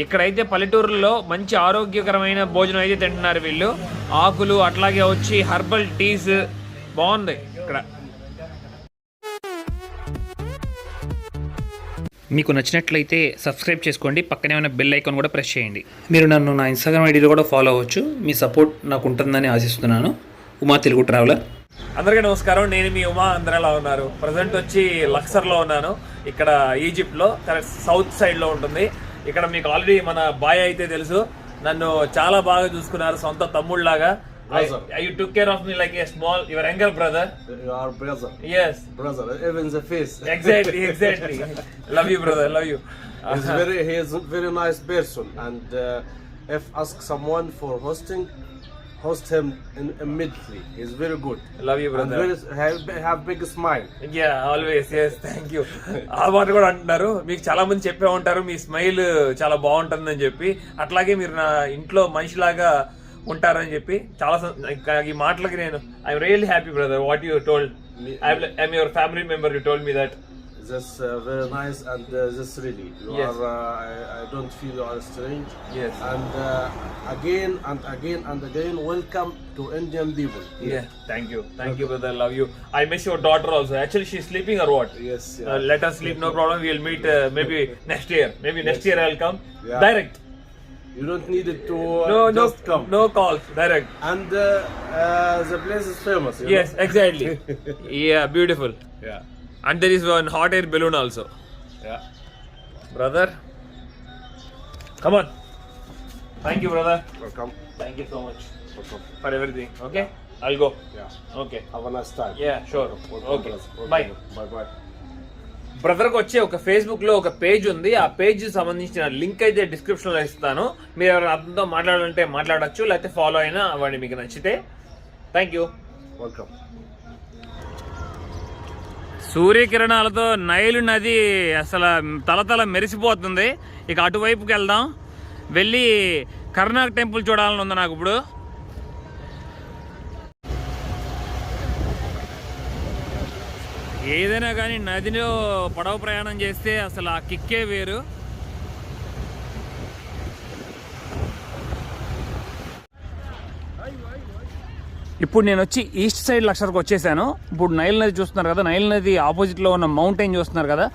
ఇక్కడైతే పల్లెటూరులో మంచి ఆరోగ్యకరమైన భోజనం అయితే తింటున్నారు వీళ్ళు. ఆకులు అట్లాగే వచ్చి హర్బల్ టీస్ బాగుంది ఇక్కడ. మీకు నచ్చినట్లయితే సబ్స్క్రైబ్ చేసుకోండి, పక్కనే ఉన్న బెల్ ఐకాన్ కూడా ప్రెస్ చేయండి. మీరు నన్ను నా ఇన్స్టాగ్రామ్ ఐడీలో కూడా ఫాలో అవ్వచ్చు. మీ సపోర్ట్ నాకు ఉంటుందని ఆశిస్తున్నాను. ఉమా తెలుగు ట్రావెలర్. అందరికీ నమస్కారం, నేను మీ ఉమా. అందరూ ఎలా ఉన్నారు? ప్రజెంట్ వచ్చి లక్సర్లో ఉన్నాను, ఇక్కడ ఈజిప్ట్లో, సౌత్ సైడ్లో ఉంటుంది. ఇక్కడ మీకు ఆల్రెడీ మన బాయ్ అయితే తెలుసు, నన్ను చాలా బాగా చూసుకున్నారు, సొంత తమ్ముళ్ళలాగా. You took care of me like a small, your younger brother. Your brother. Yes. Brother, even the face. Exactly. Love you, brother. Love you. He is a very nice person, and if ask someone for hosting, host him immediately. He's very good. Love you, brother. And have big smile. Yeah, always. Yes, thank you. ఆ మాట కూడా అంటున్నారు, మీకు చాలా మంది చెప్పే ఉంటారు మీ smile చాలా బాగుంటుందని చెప్పి. అట్లాగే మీరు నా ఇంట్లో మనిషిలాగా ఉంటారని చెప్పి చాలా ఈ మాటలకి నేను I'm really happy brother. What you told, I'm your family member, you told me that. That's very nice, and this really you yes. are. I don't feel you are strange. Yes. And again and again and again, welcome to Indian people. Yeah. Thank you, brother. Love you. I miss your daughter also. Actually, she's sleeping or what? Yes. Yeah. Let us sleep. No problem. We'll meet maybe next year. Maybe yes. next year I'll come. Yeah. Direct. You don't need it to just come. No calls. Direct. And the place is famous. Yes, know? Exactly. Yeah, beautiful. Yeah. And there is one hot air balloon also. Yeah. Brother, come on. Thank you, brother. Welcome. Thank you so much. Welcome. For everything. Okay? I'll go. Yeah. Okay. Have a nice time. Yeah, sure. Welcome. Okay. Welcome. Bye. Bye. బ్రదర్కి వచ్చి ఒక ఫేస్బుక్లో ఒక page ఉంది, ఆ page సంబంధించిన link అయితే డిస్క్రిప్షన్లో ఇస్తాను. మీరు ఎవరైనా అతనితో మాట్లాడాలంటే మాట్లాడచ్చు, లేకపోతే ఫాలో అయినా అవ్వండి మీకు నచ్చితే. Thank you. వెల్కమ్. సూర్యకిరణాలతో నైలు నది అసలు తలతల మెరిసిపోతుంది. ఇక అటువైపుకి వెళ్దాం, వెళ్ళి కర్నాక్ టెంపుల్ చూడాలని ఉంది నాకు ఇప్పుడు. ఏదైనా కానీ నదిలో పడవ ప్రయాణం చేస్తే అసలు ఆ కిక్కే వేరు. ఇప్పుడు నేను వచ్చి ఈస్ట్ సైడ్ లక్షర్కి వచ్చేసాను. ఇప్పుడు నైల్ నది చూస్తున్నారు కదా, నైల్ నది ఆపోజిట్లో ఉన్న మౌంటైన్ చూస్తున్నారు కదా,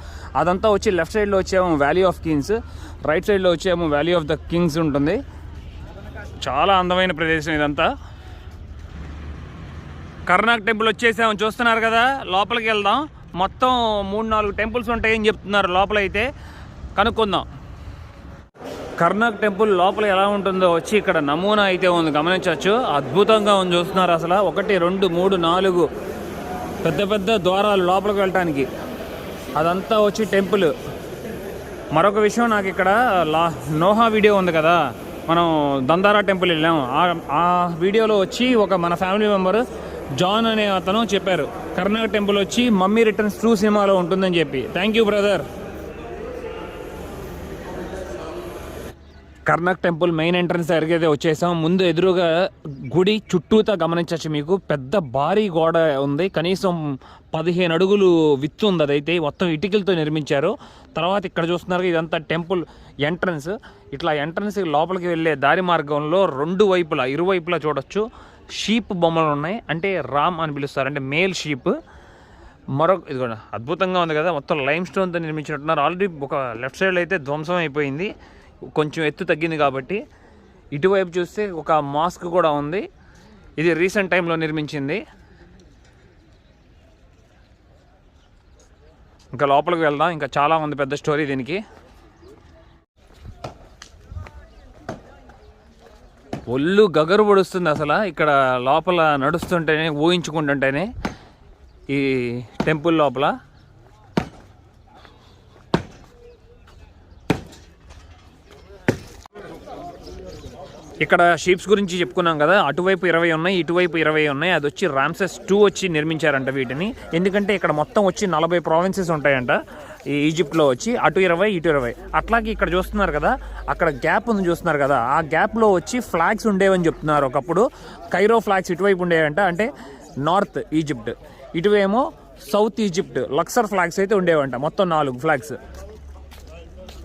అదంతా వచ్చి లెఫ్ట్ సైడ్లో వచ్చేమో వ్యాలీ ఆఫ్ కింగ్స్, రైట్ సైడ్లో వచ్చేమో వ్యాలీ ఆఫ్ ద కింగ్స్ ఉంటుంది. చాలా అందమైన ప్రదేశం ఇదంతా. కర్నాక్ టెంపుల్ వచ్చేసాము, చూస్తున్నారు కదా. లోపలికి వెళ్దాం. మొత్తం 3-4 టెంపుల్స్ ఉంటాయని చెప్తున్నారు లోపలైతే, కనుక్కుందాం. కర్నాక్ టెంపుల్ లోపల ఎలా ఉంటుందో వచ్చి ఇక్కడ నమూనా అయితే ఉంది, గమనించవచ్చు. అద్భుతంగా ఉంది, చూస్తున్నారు అసలు. 1, 2, 3, 4 పెద్ద పెద్ద ద్వారాలు లోపలికి వెళ్ళటానికి. అదంతా వచ్చి టెంపుల్. మరొక విషయం, నాకు ఇక్కడ నోహా వీడియో ఉంది కదా, మనం దందారా టెంపుల్ వెళ్ళాము. ఆ వీడియోలో వచ్చి మన ఫ్యామిలీ మెంబర్ జాన్ అనే అతను చెప్పారు, కర్నాక్ టెంపుల్ వచ్చి మమ్మీ రిటర్న్స్ 2 సినిమాలో ఉంటుందని చెప్పి. Thank you brother. Karnak temple main entrance దగ్గరికి అయితే వచ్చేసాం. ముందు ఎదురుగా గుడి చుట్టూతా గమనించవచ్చు, మీకు పెద్ద భారీ గోడ ఉంది, కనీసం 15 అడుగులు విత్తు ఉంది. అదైతే మొత్తం ఇటుకలతో నిర్మించారు. తర్వాత ఇక్కడ చూస్తున్నారు, ఇదంతా టెంపుల్ ఎంట్రన్స్. ఇట్లా ఎంట్రన్స్ లోపలికి వెళ్ళే దారి మార్గంలో ఇరువైపులా చూడొచ్చు షీప్ బొమ్మలు ఉన్నాయి, అంటే రామ్ అని పిలుస్తారు, అంటే మేల్ షీప్. ఇది కూడా అద్భుతంగా ఉంది కదా, మొత్తం లైమ్ స్టోన్తో నిర్మించినట్టున్నారు. ఆల్రెడీ ఒక లెఫ్ట్ సైడ్లో అయితే ధ్వంసం అయిపోయింది, కొంచెం ఎత్తు తగ్గింది కాబట్టి. ఇటువైపు చూస్తే ఒక మాస్క్ కూడా ఉంది, ఇది రీసెంట్ టైంలో నిర్మించింది. ఇంకా లోపలికి వెళ్దాం, ఇంకా చాలా ఉంది పెద్ద స్టోరీ దీనికి. ఒళ్ళు గగరు పొడుస్తుంది అసలు ఇక్కడ లోపల నడుస్తుంటేనే, ఊహించుకుంటుంటేనే ఈ టెంపుల్ లోపల. ఇక్కడ షీప్స్ గురించి చెప్పుకున్నాం కదా, అటువైపు 20 ఉన్నాయి, ఇటువైపు 20 ఉన్నాయి. అది వచ్చి రామ్సెస్ 2 వచ్చి నిర్మించారంట వీటిని. ఎందుకంటే ఇక్కడ మొత్తం వచ్చి 40 ప్రావిన్సెస్ ఉంటాయంట ఈ ఈజిప్ట్లో వచ్చి, అటు 20 ఇటు 20. అట్లాగే ఇక్కడ చూస్తున్నారు కదా, అక్కడ గ్యాప్ ఉంది చూస్తున్నారు కదా, ఆ గ్యాప్లో వచ్చి ఫ్లాగ్స్ ఉండేవని చెప్తున్నారు. ఒకప్పుడు కైరో ఫ్లాగ్స్ ఇటువైపు ఉండేవంట, అంటే నార్త్ ఈజిప్ట్, ఇటువేమో సౌత్ ఈజిప్ట్ లక్సర్ ఫ్లాగ్స్ అయితే ఉండేవంట. మొత్తం 4 ఫ్లాగ్స్.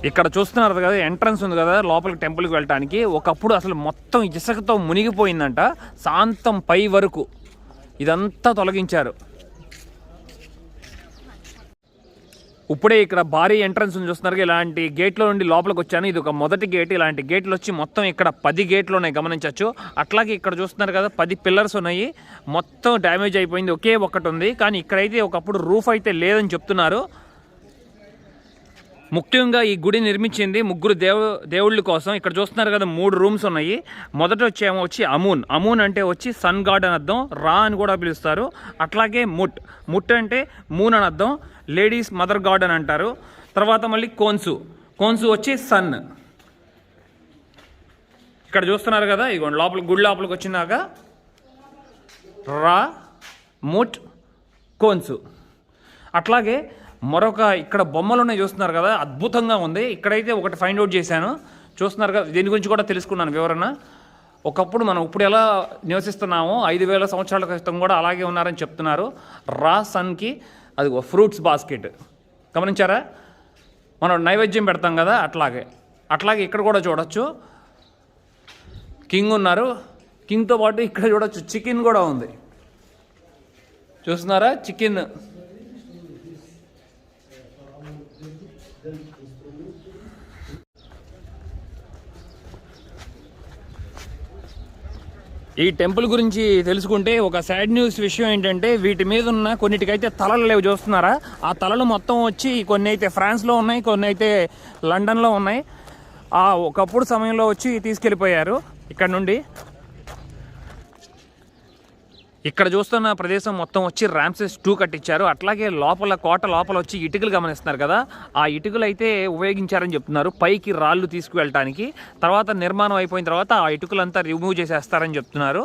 ఇక్కడ చూస్తున్నారు కదా, ఎంట్రన్స్ ఉంది కదా లోపలికి టెంపుల్కి వెళ్ళటానికి. ఒకప్పుడు అసలు మొత్తం ఇసుకతో మునిగిపోయిందంట, శాంతం పై వరకు ఇదంతా తొలగించారు. ఇప్పుడే ఇక్కడ భారీ ఎంట్రన్స్ ఉంది చూస్తున్నారు. ఇలాంటి గేట్లో నుండి లోపలికి వచ్చాను. ఇది ఒక మొదటి గేట్. ఇలాంటి గేట్లు వచ్చి మొత్తం ఇక్కడ 10 గేట్లు ఉన్నాయి, గమనించవచ్చు. అట్లాగే ఇక్కడ చూస్తున్నారు కదా 10 పిల్లర్స్ ఉన్నాయి. మొత్తం డ్యామేజ్ అయిపోయింది, ఒకే ఒక్కటి ఉంది. కానీ ఇక్కడైతే ఒకప్పుడు రూఫ్ అయితే లేదని చెప్తున్నారు. ముఖ్యంగా ఈ గుడి నిర్మించింది 3 దేవుళ్ళ కోసం. ఇక్కడ చూస్తున్నారు కదా 3 రూమ్స్ ఉన్నాయి. మొదట వచ్చేమో వచ్చి అమూన్ అంటే వచ్చి సన్ గాడ్ అని అర్థం, రా అని కూడా పిలుస్తారు. అట్లాగే ముట్ అంటే మూన్ అని అర్థం, లేడీస్ మదర్ గాడ్ అని అంటారు. తర్వాత మళ్ళీ కోన్సు వచ్చి సన్. ఇక్కడ చూస్తున్నారు కదా, ఇగోండి గుడి లోపలికి వచ్చినాక రా, ముట్, కోన్సు. అట్లాగే మరొక ఇక్కడ బొమ్మలు ఉన్నాయి చూస్తున్నారు కదా, అద్భుతంగా ఉంది. ఇక్కడైతే ఒకటి ఫైండ్ అవుట్ చేశాను, చూస్తున్నారు కదా. దీని గురించి కూడా తెలుసుకున్నాను వివరణ. ఒకప్పుడు మనం ఇప్పుడు ఎలా నివసిస్తున్నామో 5000 సంవత్సరాల క్రితం కూడా అలాగే ఉన్నారని చెప్తున్నారు. రా సన్కి అది ఫ్రూట్స్ బాస్కెట్, గమనించారా? మనం నైవేద్యం పెడతాం కదా, అట్లాగే ఇక్కడ కూడా చూడొచ్చు. కింగ్ ఉన్నారు, కింగ్తో పాటు ఇక్కడ చూడొచ్చు చికెన్ కూడా ఉంది, చూస్తున్నారా? చికెన్. ఈ టెంపుల్ గురించి తెలుసుకుంటే ఒక సాడ్ న్యూస్ విషయం ఏంటంటే, వీటి మీద ఉన్న కొన్నిటికైతే తలలు లేవు, చూస్తున్నారా? ఆ తలలు మొత్తం వచ్చి కొన్ని అయితే ఫ్రాన్స్లో ఉన్నాయి, కొన్ని అయితే లండన్లో ఉన్నాయి. ఒకప్పుడు సమయంలో వచ్చి తీసుకెళ్ళిపోయారు ఇక్కడ నుండి. ఇక్కడ చూస్తున్న ప్రదేశం మొత్తం వచ్చి రామ్సెస్ 2 కట్టించారు. అట్లాగే కోట లోపల వచ్చి ఇటుకలు గమనిస్తున్నారు కదా, ఆ ఇటుకలు అయితే ఉపయోగించారని చెప్తున్నారు పైకి రాళ్ళు తీసుకువెళ్ళటానికి. తర్వాత నిర్మాణం అయిపోయిన తర్వాత ఆ ఇటుకలంతా రిమూవ్ చేసేస్తారని చెప్తున్నారు.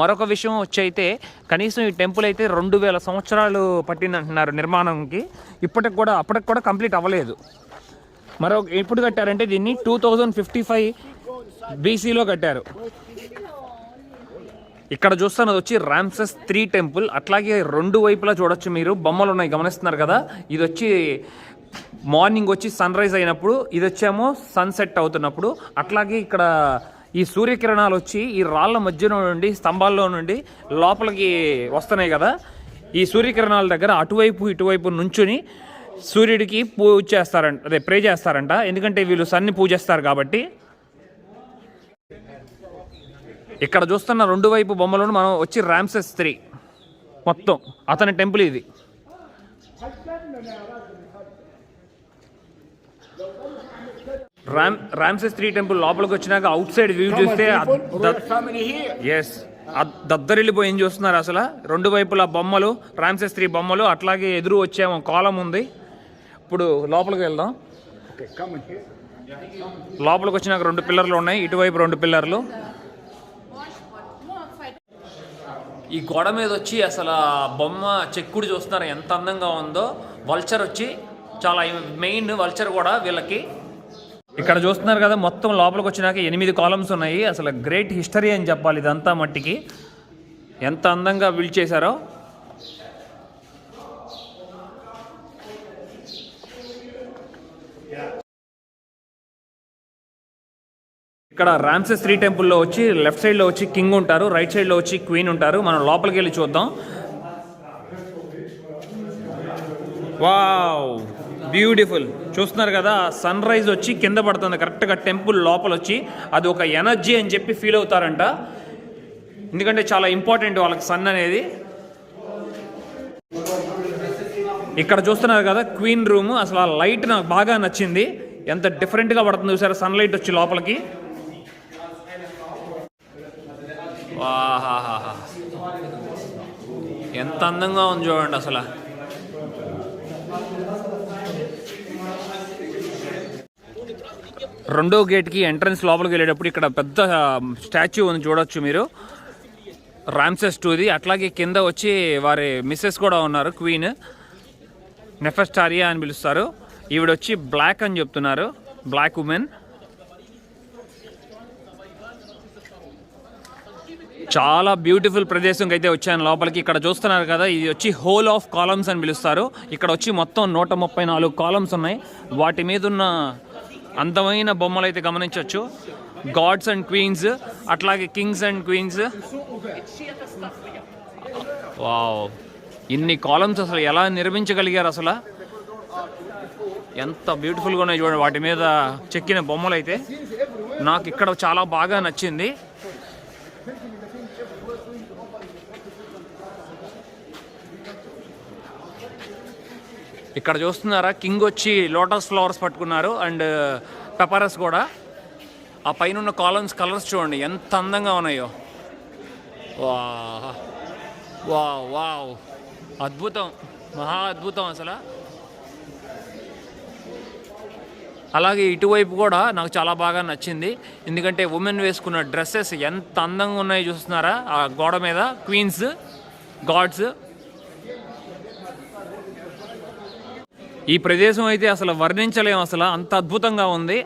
మరొక విషయం వచ్చి అయితే కనీసం ఈ టెంపుల్ అయితే 2000 సంవత్సరాలు పట్టిందంటున్నారు నిర్మాణంకి. అప్పటికి కూడా కంప్లీట్ అవ్వలేదు. ఎప్పుడు కట్టారంటే దీన్ని 2055 BCలో కట్టారు. ఇక్కడ చూస్తున్నది వచ్చి రామ్సెస్ 3 టెంపుల్. అట్లాగే 2 వైపులా చూడొచ్చు మీరు, బొమ్మలు ఉన్నాయి గమనిస్తున్నారు కదా. ఇది వచ్చి మార్నింగ్ వచ్చి సన్ రైజ్ అయినప్పుడు, ఇది వచ్చేమో సన్సెట్ అవుతున్నప్పుడు. అట్లాగే ఇక్కడ ఈ సూర్యకిరణాలు వచ్చి ఈ రాళ్ళ మధ్యలో నుండి, స్తంభాల్లో నుండి లోపలికి వస్తున్నాయి కదా. ఈ సూర్యకిరణాల దగ్గర ఇటువైపు నుంచుని సూర్యుడికి పూజ చేస్తారంట, ప్రే చేస్తారంట. ఎందుకంటే వీళ్ళు సన్ని పూజిస్తారు కాబట్టి. ఇక్కడ చూస్తున్న 2 వైపు బొమ్మలను మనం వచ్చి రామ్సెస్ 3 మొత్తం అతని టెంపుల్ ఇది. రామ్సెస్ 3 టెంపుల్ లోపలికి వచ్చినాక అవుట్ సైడ్ వ్యూ చూస్తే దద్దరిల్లిపోయింది, చూస్తున్నారు అసలు 2 వైపుల బొమ్మలు, రామ్సెస్ 3 బొమ్మలు. అట్లాగే ఎదురు వచ్చేమో కాలం ఉంది. ఇప్పుడు లోపలికి వెళ్దాం. లోపలికి వచ్చినాక 2 పిల్లర్లు ఉన్నాయి, ఇటువైపు 2 పిల్లర్లు. ఈ గోడ మీద వచ్చి అసలు బొమ్మ చెక్కుడు చూస్తున్నారు ఎంత అందంగా ఉందో. వల్చర్ వచ్చి చాలా మెయిన్, వల్చర్ కూడా వీళ్ళకి. ఇక్కడ చూస్తున్నారు కదా, మొత్తం లోపలికి వచ్చినాక 8 కాలమ్స్ ఉన్నాయి. అసలు గ్రేట్ హిస్టరీ అని చెప్పాలి ఇదంతా మట్టికి, ఎంత అందంగా బిల్డ్ చేశారో. ఇక్కడ రామ్సెస్ 3 టెంపుల్లో వచ్చి లెఫ్ట్ సైడ్లో వచ్చి కింగ్ ఉంటారు, రైట్ సైడ్లో వచ్చి క్వీన్ ఉంటారు. మనం లోపలికి వెళ్ళి చూద్దాం. Wow, beautiful. చూస్తున్నారు కదా, సన్ రైజ్ వచ్చి కింద పడుతుంది కరెక్ట్గా టెంపుల్ లోపల వచ్చి. అది ఒక ఎనర్జీ అని చెప్పి ఫీల్ అవుతారంట, ఎందుకంటే చాలా ఇంపార్టెంట్ వాళ్ళకి సన్ అనేది. ఇక్కడ చూస్తున్నారు కదా క్వీన్ రూమ్. అసలు ఆ లైట్ నాకు బాగా నచ్చింది, ఎంత డిఫరెంట్గా పడుతుంది చూసారా సన్ లైట్ వచ్చి లోపలికి. వాహాహా, ఎంత అందంగా ఉంది చూడండి అసలు. రెండో గేట్కి ఎంట్రన్స్ లోపలికి వెళ్ళేటప్పుడు ఇక్కడ పెద్ద స్టాచ్యూ ఉంది, చూడొచ్చు మీరు, రామ్సెస్ టూది. అట్లాగే కింద వచ్చి వారి మిస్సెస్ కూడా ఉన్నారు, క్వీన్ నెఫెస్టారియా అని పిలుస్తారు. ఈవిడొచ్చి బ్లాక్ అని చెప్తున్నారు, బ్లాక్ ఉమెన్. చాలా బ్యూటిఫుల్ ప్రదేశంకి అయితే వచ్చాను లోపలికి. ఇక్కడ చూస్తున్నారు కదా, ఇది వచ్చి హోల్ ఆఫ్ కాలమ్స్ అని పిలుస్తారు. ఇక్కడ వచ్చి మొత్తం 134 కాలమ్స్ ఉన్నాయి. వాటి మీద ఉన్న అందమైన బొమ్మలు అయితే గమనించవచ్చు. గాడ్స్ అండ్ క్వీన్స్, అట్లాగే కింగ్స్ అండ్ క్వీన్స్. వావ్, ఇన్ని కాలమ్స్ అసలు ఎలా నిర్మించగలిగారు, అసలు ఎంత బ్యూటిఫుల్గా ఉన్నాయి చూడండి వాటి మీద చెక్కిన బొమ్మలు అయితే. నాకు ఇక్కడ చాలా బాగా నచ్చింది. ఇక్కడ చూస్తున్నారా, కింగ్ వచ్చి లోటస్ ఫ్లవర్స్ పట్టుకున్నారు అండ్ పెపరస్ కూడా. ఆ పైన ఉన్న కాలమ్స్ కలర్స్ చూడండి ఎంత అందంగా ఉన్నాయో. వా వావ్, అద్భుతం, మహా అద్భుతం అసలు. అలాగే ఇటువైపు కూడా నాకు చాలా బాగా నచ్చింది, ఎందుకంటే ఉమెన్ వేసుకున్న డ్రెస్సెస్ ఎంత అందంగా ఉన్నాయో చూస్తున్నారా ఆ గోడ మీద. Queens, gods. ఈ ప్రదేశం అయితే అసలు వర్ణించలేము, అసలు అంత అద్భుతంగా ఉంది.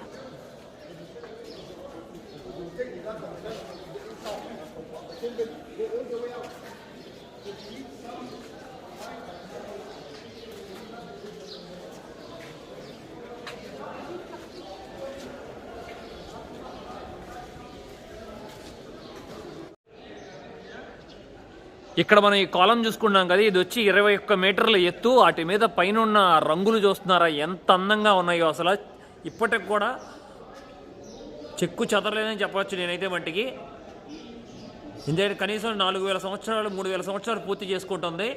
ఇక్కడ మనం ఈ కాలం చూసుకున్నాం కదా, ఇది వచ్చి 21 మీటర్ల ఎత్తు. వాటి మీద పైన ఉన్న రంగులు చూస్తున్నారా ఎంత అందంగా ఉన్నాయో అసలు. ఇప్పటికి కూడా చెక్కు చెదరలేదని చెప్పవచ్చు నేనైతే మట్టికి. ఎందుకంటే కనీసం 4000 సంవత్సరాలు 3000 సంవత్సరాలు పూర్తి చేసుకుంటుంది.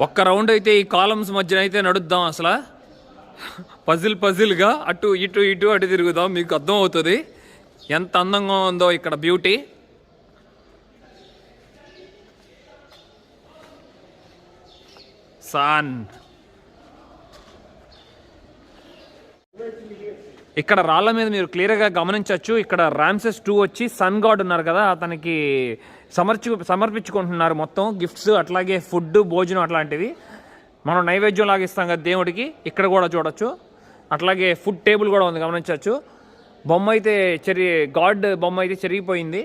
ఒక్క రౌండ్ అయితే ఈ కాలమ్స్ మధ్యన అయితే నడుద్దాం అసలు. పజిల్గా అటు ఇటు తిరుగుదాం, మీకు అర్థం అవుతుంది ఎంత అందంగా ఉందో ఇక్కడ బ్యూటీ. సన్, ఇక్కడ రాళ్ళ మీద మీరు క్లియర్గా గమనించవచ్చు. ఇక్కడ రామ్సెస్ 2 వచ్చి సన్ గాడ్ ఉన్నారు కదా, అతనికి సమర్పించుకుంటున్నారు మొత్తం గిఫ్ట్స్, అట్లాగే ఫుడ్, భోజనం అట్లాంటివి. మనం నైవేద్యం లాగా ఇస్తాం కదా దేవుడికి, ఇక్కడ కూడా చూడొచ్చు. అట్లాగే ఫుడ్ టేబుల్ కూడా ఉంది, గమనించవచ్చు. బొమ్మ అయితే గాడ్ బొమ్మ అయితే చెరిగిపోయింది.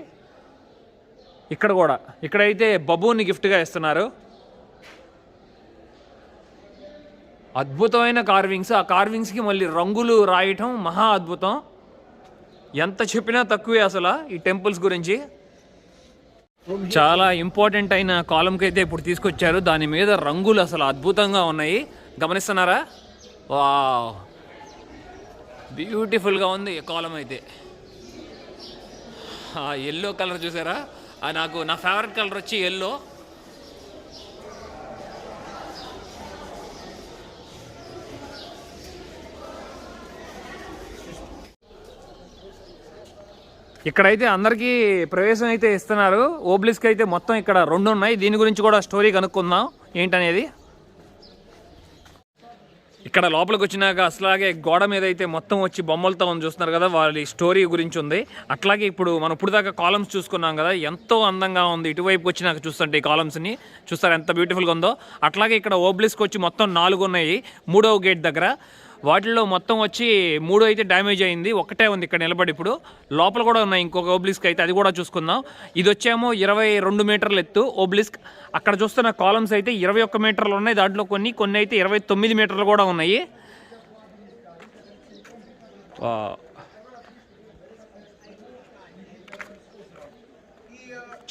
ఇక్కడ కూడా, ఇక్కడైతే బబూని గిఫ్ట్గా ఇస్తున్నారు. అద్భుతమైన కార్వింగ్స్. ఆ కార్వింగ్స్కి మళ్ళీ రంగులు రాయటం మహా అద్భుతం. ఎంత చెప్పినా తక్కువే అసలు ఈ టెంపుల్స్ గురించి. చాలా ఇంపార్టెంట్ అయిన కాలంకి అయితే ఇప్పుడు తీసుకొచ్చారు. దాని మీద రంగులు అసలు అద్భుతంగా ఉన్నాయి, గమనిస్తున్నారా? వావ్, బ్యూటిఫుల్గా ఉంది ఈ కాలం అయితే. ఆ ఎల్లో కలర్ చూసారా, నా ఫేవరెట్ కలర్ వచ్చి ఎల్లో. ఇక్కడైతే అందరికీ ప్రవేశం అయితే ఇస్తున్నారు. ఓబ్లిస్క్ అయితే మొత్తం ఇక్కడ 2 ఉన్నాయి. దీని గురించి కూడా స్టోరీ కనుక్కుందాం ఏంటనేది. ఇక్కడ లోపలికి వచ్చినాక అసలాగే గోడ మీద అయితే మొత్తం వచ్చి బొమ్మలతో ఉంది, చూస్తున్నారు కదా, వాళ్ళ స్టోరీ గురించి ఉంది. అట్లాగే ఇప్పుడు మనం ఇప్పుడు దాకా కాలమ్స్ చూసుకున్నాం కదా, ఎంతో అందంగా ఉంది. ఇటువైపు వచ్చినాక చూస్తుంటే ఈ కాలమ్స్ని చూస్తారు ఎంత బ్యూటిఫుల్గా ఉందో. అట్లాగే ఇక్కడ ఓబ్లిస్క్ వచ్చి మొత్తం 4 ఉన్నాయి 3వ గేట్ దగ్గర. వాటిల్లో మొత్తం వచ్చి 3 అయితే డ్యామేజ్ అయింది, ఒకటే ఉంది ఇక్కడ నిలబడి. ఇప్పుడు లోపల కూడా ఉన్నాయి ఇంకొక ఓబ్లిస్క్ అయితే, అది కూడా చూసుకుందాం. ఇది వచ్చేమో 22 మీటర్ల ఎత్తు ఓబ్లిస్క్. అక్కడ చూస్తున్న కాలమ్స్ అయితే 21 మీటర్లు ఉన్నాయి. దాంట్లో కొన్ని అయితే 29 మీటర్లు కూడా ఉన్నాయి.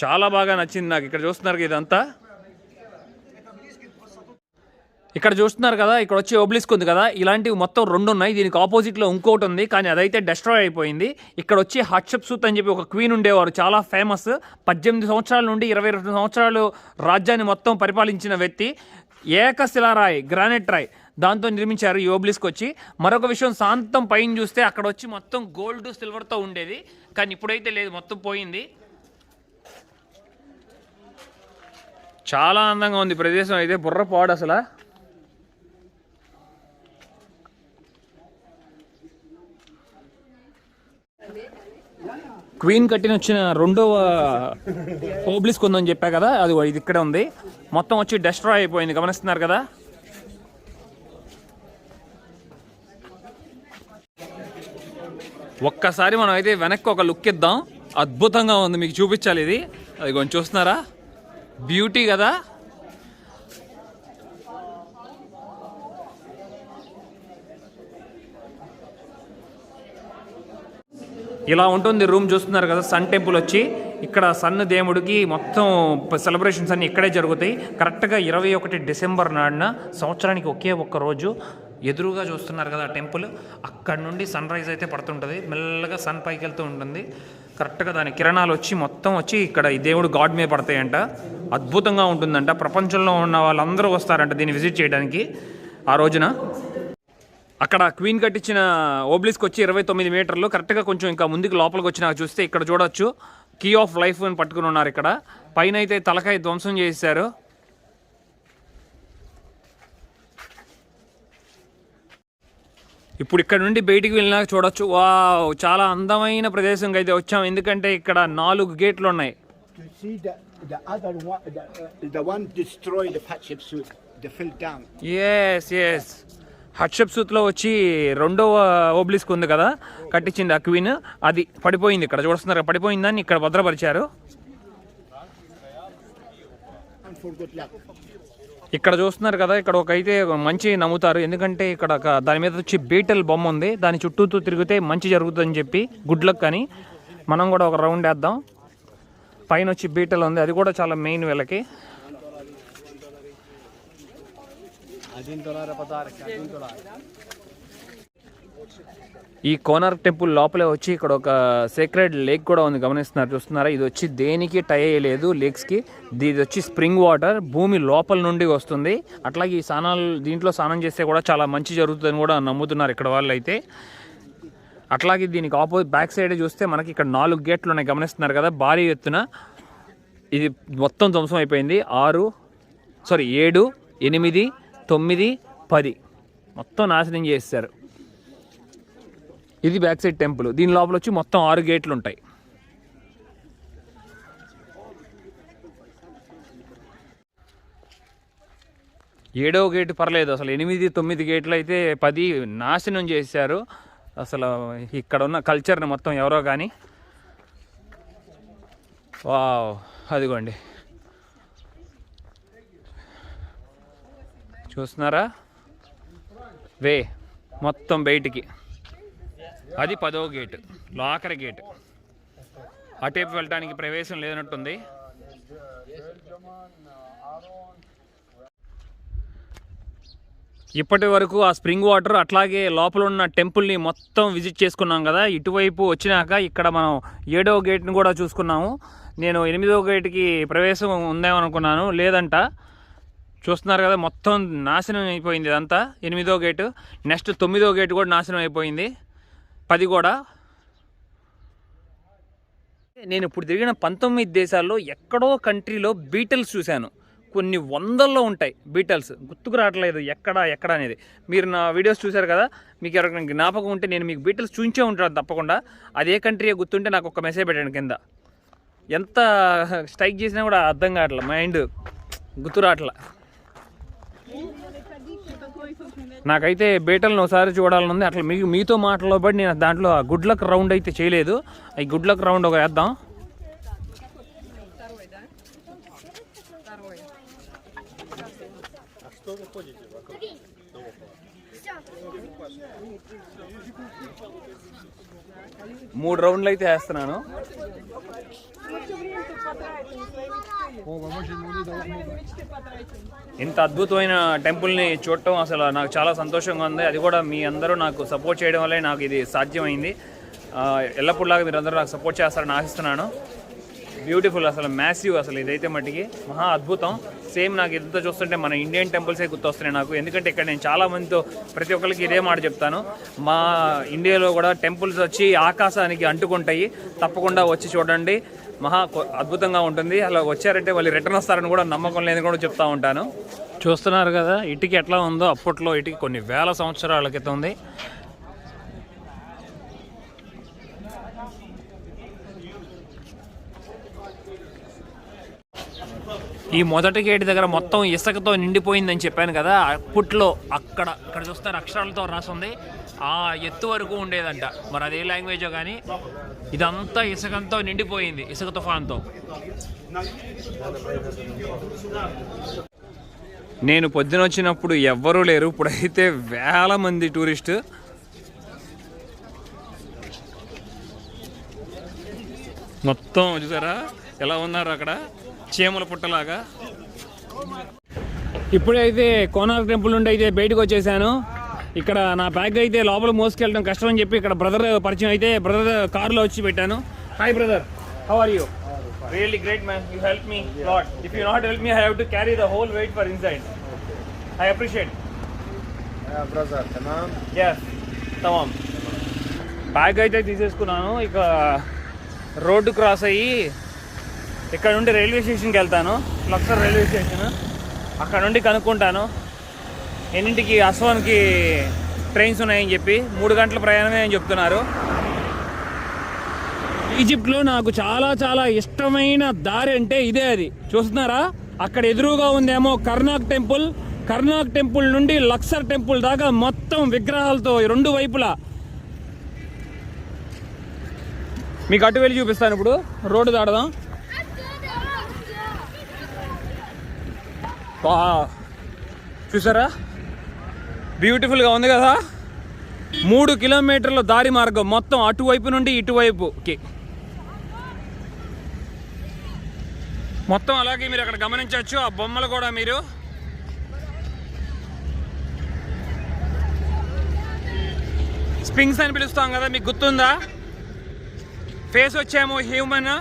చాలా బాగా నచ్చింది నాకు. ఇక్కడ చూస్తున్నారు ఇదంతా. ఇక్కడ చూస్తున్నారు కదా, ఇక్కడ వచ్చి ఓబ్లిస్క్ ఉంది కదా, ఇలాంటివి మొత్తం 2 ఉన్నాయి. దీనికి ఆపోజిట్లో ఇంకోటి ఉంది, కానీ అదైతే డెస్ట్రాయ్ అయిపోయింది. ఇక్కడ వచ్చి హట్షప్సూత్ అని చెప్పి ఒక క్వీన్ ఉండేవారు, చాలా ఫేమస్. 18 సంవత్సరాల నుండి 22 సంవత్సరాలు రాజ్యాన్ని మొత్తం పరిపాలించిన వ్యక్తి. ఏకశిలారాయ్, గ్రానైట్ రాయ్, దాంతో నిర్మించారు ఈ ఓబ్లిస్క్ వచ్చి. మరొక విషయం, శాంతం పైన చూస్తే అక్కడ వచ్చి మొత్తం గోల్డ్ సిల్వర్తో ఉండేది, కానీ ఇప్పుడైతే లేదు, మొత్తం పోయింది. చాలా అందంగా ఉంది ప్రదేశం అయితే, బుర్రపాడు అసలు. క్వీన్ కట్టిన వచ్చిన రెండవ ఓబ్లిస్క్ ఉందని చెప్పా కదా, అది ఇది ఇక్కడే ఉంది. మొత్తం వచ్చి డెస్ట్రాయ్ అయిపోయింది, గమనిస్తున్నారు కదా. ఒక్కసారి మనం అయితే వెనక్కి ఒక లుక్ ఇద్దాం. అద్భుతంగా ఉంది, మీకు చూపించాలి ఇది. అది కొంచెం చూస్తున్నారా, బ్యూటీ కదా. ఇలా ఉంటుంది రూమ్, చూస్తున్నారు కదా. సన్ టెంపుల్ వచ్చి ఇక్కడ సన్ దేవుడికి మొత్తం సెలబ్రేషన్స్ అన్నీ ఇక్కడే జరుగుతాయి. కరెక్ట్గా 21 డిసెంబర్ నాడున, సంవత్సరానికి ఒకే ఒక్క రోజు. ఎదురుగా చూస్తున్నారు కదా టెంపుల్, అక్కడ నుండి సన్ రైజ్ అయితే పడుతుంటుంది, మెల్లగా సన్ పైకి వెళ్తూ ఉంటుంది. కరెక్ట్గా దాని కిరణాలు వచ్చి మొత్తం వచ్చి ఇక్కడ ఈ దేవుడు గాడ్ మీద పడతాయంట. అద్భుతంగా ఉంటుందంట. ప్రపంచంలో ఉన్న వాళ్ళందరూ వస్తారంట దీన్ని విజిట్ చేయడానికి ఆ రోజున. అక్కడ క్వీన్ కట్టించిన ఓబ్లిస్క్ వచ్చి 29 మీటర్లు. కరెక్ట్గా కొంచెం ఇంకా ముందుకు లోపలికి వచ్చినాక చూస్తే ఇక్కడ చూడొచ్చు కీ ఆఫ్ లైఫ్ అని పట్టుకుని ఉన్నారు. ఇక్కడ పైన అయితే తలకాయ ధ్వంసం చేశారు. ఇప్పుడు ఇక్కడ నుండి బయటికి వెళ్ళినాక చూడొచ్చు. వావ్, చాలా అందమైన ప్రదేశంకి అయితే వచ్చాం. ఎందుకంటే ఇక్కడ 4 గేట్లు ఉన్నాయి. ఎస్ హట్షప్సూత్లో వచ్చి రెండవ ఓబ్లిస్క్ ఉంది కదా కట్టించింది ఆ క్వీన్, అది పడిపోయింది. ఇక్కడ చూస్తున్నారు, పడిపోయిందని ఇక్కడ భద్రపరిచారు. ఇక్కడ చూస్తున్నారు కదా, ఇక్కడ ఒక అయితే మంచి నమ్ముతారు. ఎందుకంటే ఇక్కడ దాని మీద వచ్చి బీటల్ బొమ్మ ఉంది, దాని చుట్టూతో తిరిగితే మంచి జరుగుతుందని చెప్పి గుడ్ లక్ అని. మనం కూడా ఒక రౌండ్ వేద్దాం. పైన వచ్చి బీటల్ ఉంది, అది కూడా చాలా మెయిన్ వీళ్ళకి. ఈ కోనార్క్ టెంపుల్ లోపలే వచ్చి ఇక్కడ ఒక సేక్రెడ్ లేక్ కూడా ఉంది, గమనిస్తున్నారు, చూస్తున్నారా. ఇది వచ్చి దేనికి టై అయ్యలేదు లేక్స్కి. ఇది వచ్చి స్ప్రింగ్ వాటర్, భూమి లోపల నుండి వస్తుంది. అట్లాగే ఈ దీంట్లో స్నానం చేస్తే కూడా చాలా మంచి జరుగుతుందని కూడా నమ్ముతున్నారు ఇక్కడ వాళ్ళు అయితే. అట్లాగే దీనికి ఆపోజిట్ బ్యాక్ సైడ్ చూస్తే మనకి ఇక్కడ 4 గేట్లు ఉన్నాయి, గమనిస్తున్నారు కదా. భారీ ఎత్తున ఇది మొత్తం ధ్వంసం అయిపోయింది. 7, 8, 9, 10 మొత్తం నాశనం చేస్తారు. ఇది బ్యాక్ సైడ్ టెంపుల్. దీని లోపల వచ్చి మొత్తం 6 గేట్లు ఉంటాయి. ఏడవ గేటు పర్లేదు, అసలు 8, 9 గేట్లు అయితే 10 నాశనం చేశారు. అసలు ఇక్కడ ఉన్న కల్చర్ని మొత్తం ఎవరో కానీ. వావ్, అదిగోండి చూస్తున్నారా, వే మొత్తం బయటికి. అది 10వ గేటు, ఆఖరి గేటు. అటేపు వెళ్ళడానికి ప్రవేశం లేనట్టుంది. ఇప్పటి వరకు ఆ స్ప్రింగ్ వాటర్ అట్లాగే లోపల ఉన్న టెంపుల్ని మొత్తం విజిట్ చేసుకున్నాం కదా. ఇటువైపు వచ్చినాక ఇక్కడ మనం 7వ గేట్ని కూడా చూసుకున్నాము. నేను 8వ గేటుకి ప్రవేశం ఉందేమనుకున్నాను, లేదంట. చూస్తున్నారు కదా, మొత్తం నాశనం అయిపోయింది ఇదంతా. 8వ గేటు, నెక్స్ట్ 9వ గేటు కూడా నాశనం అయిపోయింది, 10 కూడా. నేను ఇప్పుడు తిరిగిన 19 దేశాల్లో ఎక్కడో కంట్రీలో బీటల్స్ చూశాను. కొన్ని వందల్లో ఉంటాయి బీటల్స్, గుర్తుకు రావట్లేదు ఎక్కడ అనేది. మీరు నా వీడియోస్ చూశారు కదా, మీకు ఎవరికైనా జ్ఞాపకం ఉంటే నేను మీకు బీటల్స్ చూపించే ఉంటాను తప్పకుండా. అదే కంట్రీ గుర్తుంటే నాకు ఒక మెసేజ్ పెట్టండి కింద. ఎంత స్ట్రైక్ చేసినా కూడా అర్థం కావట్లే, మైండ్ గుర్తు రావట్లే. నాకైతే బీటల్ని ఒకసారి చూడాలని ఉంది. అట్లా మీతో మాటలో బట్టి నేను దాంట్లో గుడ్ లక్ రౌండ్ అయితే చేయలేదు. ఈ గుడ్ లక్ రౌండ్ ఒక వేద్దాం. మూడు రౌండ్లు అయితే వేస్తున్నాను. ఇంత అద్భుతమైన టెంపుల్ని చూడటం అసలు నాకు చాలా సంతోషంగా ఉంది. అది కూడా మీ అందరూ నాకు సపోర్ట్ చేయడం వల్లే నాకు ఇది సాధ్యమైంది. ఎల్లప్పుడులాగా మీరు అందరూ నాకు సపోర్ట్ చేస్తారని ఆశిస్తున్నాను. బ్యూటిఫుల్, అసలు మ్యాసివ్, అసలు ఇదైతే మట్టికి మహా అద్భుతం. సేమ్ నాకు ఎంత చూస్తుంటే మన ఇండియన్ టెంపుల్సే గుర్తొస్తున్నాయి నాకు. ఎందుకంటే ఇక్కడ నేను చాలా మందితో ప్రతి ఒక్కరికి ఇదే మాట చెప్తాను, మా ఇండియాలో కూడా టెంపుల్స్ వచ్చి ఆకాశానికి అంటుకుంటాయి, తప్పకుండా వచ్చి చూడండి, మహా అద్భుతంగా ఉంటుంది. అలా వచ్చారంటే వాళ్ళు రిటర్న్ వస్తారని కూడా నమ్మకం లేదని కూడా చెప్తూ ఉంటాను. చూస్తున్నారు కదా ఇటుక ఎట్లా ఉందో. అప్పట్లో ఇటుక కొన్ని వేల సంవత్సరాల క్రితం ఉంది. ఈ మొదటి గేట్ దగ్గర మొత్తం ఇసుకతో నిండిపోయిందని చెప్పాను కదా, అప్పట్లో ఇక్కడ చూస్తారు అక్షరాలతో రాసింది ఆ ఎత్తు వరకు ఉండేదంట. మరి అదే లాంగ్వేజో కానీ ఇదంతా ఇసుకంతో నిండిపోయింది, ఇసుక తుఫాన్తో. నేను పొద్దున వచ్చినప్పుడు ఎవ్వరూ లేరు, ఇప్పుడైతే వేల మంది టూరిస్ట్. మొత్తం చూసారా ఎలా ఉన్నారు అక్కడ, చీమల పుట్టలాగా. ఇప్పుడైతే కోనార్క్ టెంపుల్ నుండి అయితే బయటకు వచ్చేసాను. ఇక్కడ నా బ్యాగ్ అయితే లోపల మోసుకెళ్ళడం కష్టం అని చెప్పి ఇక్కడ బ్రదర్ పరిచయం అయితే బ్రదర్ కారులో వచ్చి పెట్టాను. Hi brother, how are you? Really great man, you help me lot. If you not help me I have to carry the whole weight for inside. I appreciate. brother, tamam. Yes, తమాం. Bag అయితే తీసేసుకున్నాను. ఇక road cross అయ్యి ఇక్కడ నుండి railway స్టేషన్కి వెళ్తాను, Laksar railway station. అక్కడ నుండి కనుక్కుంటాను ఎన్నింటికి అస్వాన్కి ట్రైన్స్ ఉన్నాయని చెప్పి. 3 గంటల ప్రయాణమే అని చెప్తున్నారు. ఈజిప్ట్లో నాకు చాలా చాలా ఇష్టమైన దారి అంటే ఇదే. అది చూస్తున్నారా, అక్కడ ఎదురుగా ఉందేమో కర్నాక్ టెంపుల్. కర్నాక్ టెంపుల్ నుండి లక్సర్ టెంపుల్ దాకా మొత్తం విగ్రహాలతో 2 వైపులా. మీకు అటు వెళ్ళి చూపిస్తాను. ఇప్పుడు రోడ్డు దాడదాం. చూసారా, బ్యూటిఫుల్గా ఉంది కదా. 3 కిలోమీటర్ల దారి మార్గం మొత్తం అటువైపు నుండి ఇటువైపుకి మొత్తం. అలాగే మీరు అక్కడ గమనించవచ్చు ఆ బొమ్మలు కూడా. మీరు స్పింగ్స్ అని పిలుస్తాం కదా, మీకు గుర్తుందా? ఫేస్ వచ్చేమో హ్యూమన్,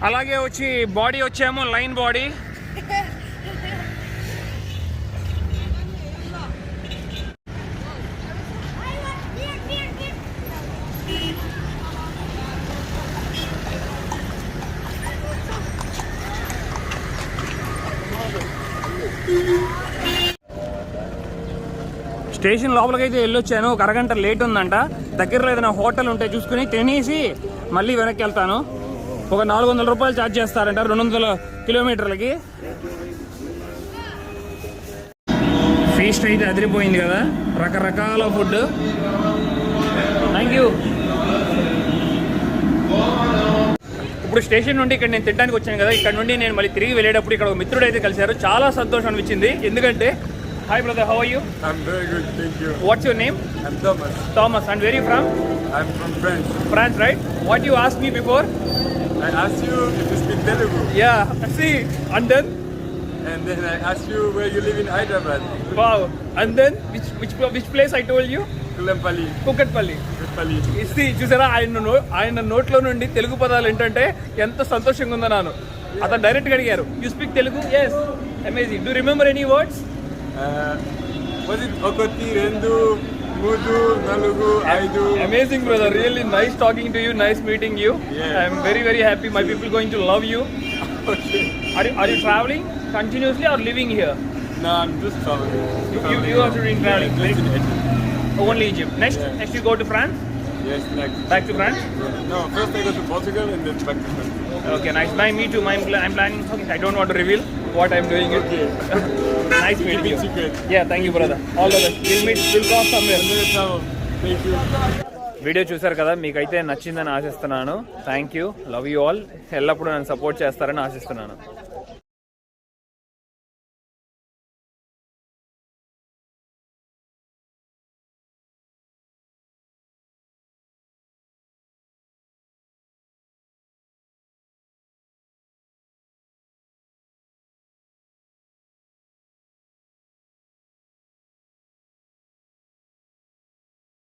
అలాగే వచ్చి బాడీ వచ్చేమో లైన్ బాడీ. స్టేషన్ లోపలికైతే వెళ్ళొచ్చాను. ఒక అరగంట లేట్ ఉందంట. దగ్గరలో ఏదైనా హోటల్ ఉంటే చూసుకుని తినేసి మళ్ళీ వెనక్కి వెళ్తాను. ఒక 400 రూపాయలు ఛార్జ్ చేస్తారంట 200 కిలోమీటర్లకి. ఫీస్ట్ అయితే అదిరిపోయింది కదా, రకరకాల ఫుడ్. Thank you. ఇప్పుడు స్టేషన్ నుండి ఇక్కడ నేను తినడానికి వచ్చాను కదా, ఇక్కడ నుండి నేను మళ్ళీ తిరిగి వెళ్ళేటప్పుడు ఇక్కడ ఒక మిత్రుడు అయితే కలిశారు. చాలా సంతోషం అనిపించింది. ఎందుకంటే hi brother, how are you? I'm very good, thank you. What's your name? I'm Thomas. Thomas. And where are you from? I'm from France. France, right? What you asked me before? I asked you if you speak Telugu. Yeah, see, and then? And then I asked you where you live in Hyderabad. Wow. And then, which place I told you? Kulampalli. Kukatpalli. Kulampalli. See, చూసారా, ఆయన నోట్లో నుండి తెలుగు పదాలు ఏంటంటే ఎంత సంతోషంగా ఉందో. నాను అతను డైరెక్ట్గా అడిగారు, you speak Telugu? Yes. Amazing. Do remember any words? Was it Okoti, Rendu, Mudu, Nalugu, Aidu? Amazing brother, really nice talking to you, nice meeting you. Yeah. I am very very happy. My people going to love you. Okay. Are you traveling continuously or living here? No, I'm just traveling. You are doing traveling. Just in Egypt. Only Egypt. Next you go to France? Yes, next. Back to France? Yeah. No, first I go to Portugal and then back to France. Okay, nice. Me too. I'm planning something. I don't want to reveal what I'm doing. Okay. Nice meeting you. Secret. Yeah, thank you brother. All the best. We'll cross somewhere. Thank you. Video చూసారు కదా, మీకైతే నచ్చిందని ఆశిస్తున్నాను. Thank you, love you all. ఎల్లప్పుడూ నన్ను support చేస్తారని ఆశిస్తున్నాను.